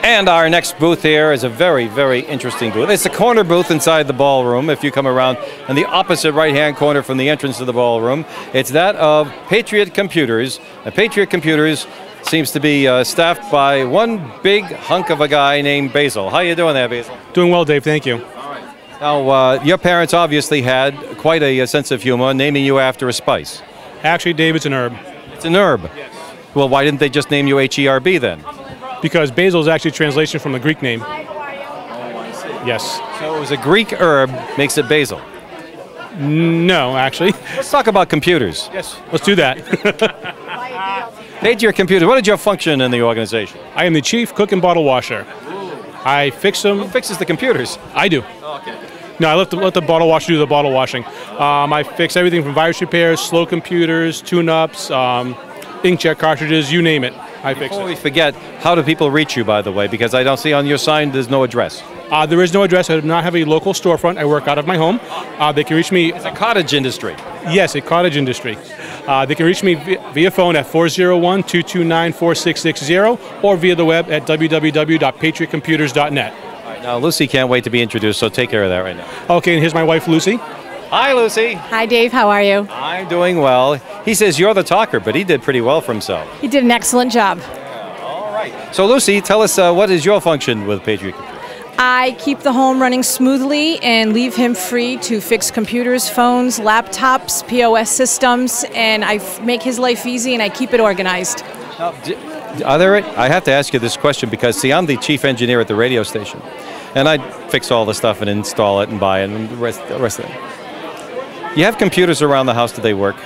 And our next booth here is a very, very interesting booth. It's a corner booth inside the ballroom. If you come around in the opposite right-hand corner from the entrance to the ballroom, it's that of Patriot Computers. And Patriot Computers seems to be staffed by one big hunk of a guy named Basil. How you doing there, Basil? Doing well, Dave. Thank you. All right. Now, your parents obviously had quite a sense of humor, naming you after a spice. Actually, Dave, it's an herb. It's an herb? Yes. Well, why didn't they just name you H-E-R-B then? Because basil is actually a translation from the Greek name. Oh, I see. Yes. So it was a Greek herb, makes it basil. No, actually. Let's talk about computers. Yes. Let's do that. Patriot Computers, what is your function in the organization? I am the chief cook and bottle washer. I fix them. Who fixes the computers? I do. Oh, okay. No, I let the bottle washer do the bottle washing. I fix everything from virus repairs, slow computers, tune-ups, inkjet cartridges, you name it. I fix it. Before we forget, how do people reach you, by the way? Because I don't see on your sign there's no address. There is no address. I do not have a local storefront. I work out of my home. They can reach me. It's a cottage industry. Yes, a cottage industry. They can reach me via phone at 401-229-4660 or via the web at www.patriotcomputers.net. All right, now, Lucy can't wait to be introduced, so take care of that right now. Okay, and here's my wife, Lucy. Hi, Lucy. Hi, Dave. How are you? I'm doing well. He says you're the talker, but he did pretty well for himself. He did an excellent job. Yeah, all right. So, Lucy, tell us what is your function with Patriot Computers? I keep the home running smoothly and leave him free to fix computers, phones, laptops, POS systems, and I make his life easy and I keep it organized. Now, I have to ask you this question because, see, I'm the chief engineer at the radio station, and I fix all the stuff and install it and buy it and the rest of it. You have computers around the house, do they work?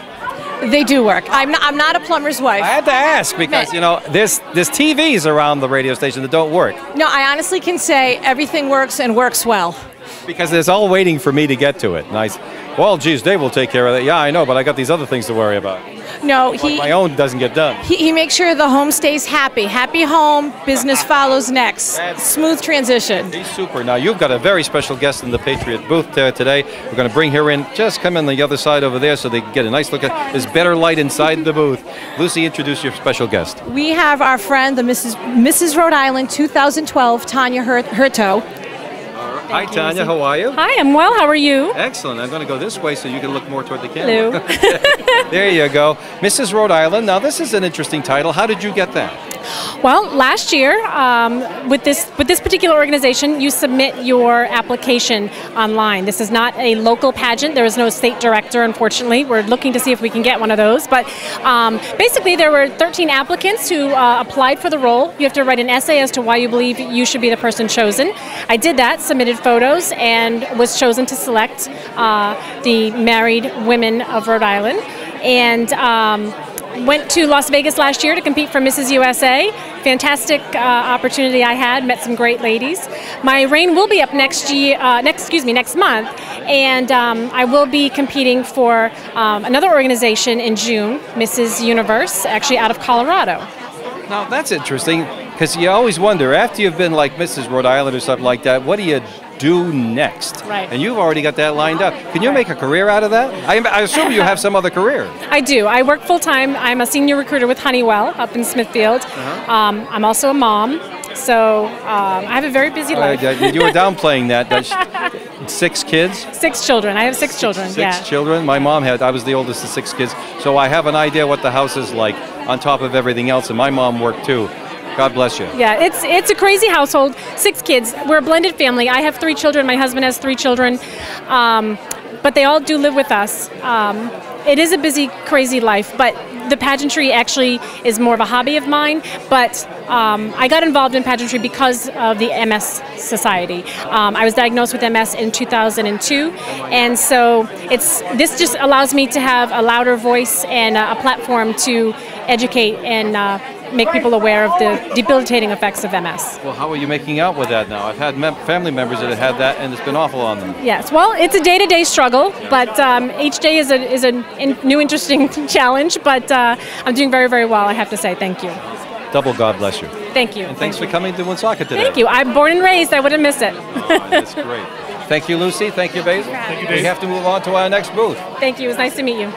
They do work. I'm not a plumber's wife. I had to ask because, you know, there's TVs around the radio station that don't work. No, I honestly can say everything works and works well. Because it's all waiting for me to get to it. And well, geez, Dave will take care of that. Yeah, I know, but I got these other things to worry about. No, my own doesn't get done. He makes sure the home stays happy. Happy home, business follows next. Smooth transition. He's super. Now, you've got a very special guest in the Patriot booth today. We're going to bring her in. Just come in the other side over there so they can get a nice look at. There's better light inside the booth. Lucy, introduce your special guest. We have our friend, the Mrs. Rhode Island 2012, Tanya Hurteau. Hi, Tanya. How are you? Hi, I'm well. How are you? Excellent. I'm going to go this way so you can look more toward the camera. Hello. There you go. Mrs. Rhode Island. Now, this is an interesting title. How did you get that? Well, last year, with this particular organization, you submit your application online. This is not a local pageant. There is no state director, unfortunately. We're looking to see if we can get one of those. But basically, there were 13 applicants who applied for the role. You have to write an essay as to why you believe you should be the person chosen. I did that, submitted photos, and was chosen to select the married women of Rhode Island. And went to Las Vegas last year to compete for Mrs. USA. Fantastic opportunity I had. Met some great ladies. My reign will be up next month, and I will be competing for another organization in June, Mrs. Universe, actually out of Colorado. Now that's interesting because you always wonder after you've been like Mrs. Rhode Island or something like that, what do you do next? Right. And you've already got that lined up. Can you make a career out of that? I assume you have some other career. I do. I work full-time. I'm a senior recruiter with Honeywell up in Smithfield. I'm also a mom, so I have a very busy life. You were downplaying that. 6 kids? 6 children. I have 6 children. Six children? My mom had. I was the oldest of 6 kids, so I have an idea what the house is like on top of everything else, and my mom worked too. God bless you. Yeah, it's a crazy household. 6 kids. We're a blended family. I have 3 children. My husband has 3 children. But they all do live with us. It is a busy, crazy life, but the pageantry actually is more of a hobby of mine. But I got involved in pageantry because of the MS Society. I was diagnosed with MS in 2002, and so this just allows me to have a louder voice and a platform to educate and make people aware of the debilitating effects of MS. Well, how are you making out with that now? I've had family members that have had that, and it's been awful on them. Yes, well, it's a day-to-day struggle, but each day is a new, interesting challenge. But I'm doing very, very well, I have to say. Thank you. Double God bless you. Thank you. And thanks for coming to Woonsocket today. Thank you. I'm born and raised. I wouldn't miss it. Oh, that's great. Thank you, Lucy. Thank you, Basil. Thank you, Dave. We have to move on to our next booth. Thank you. It was nice to meet you.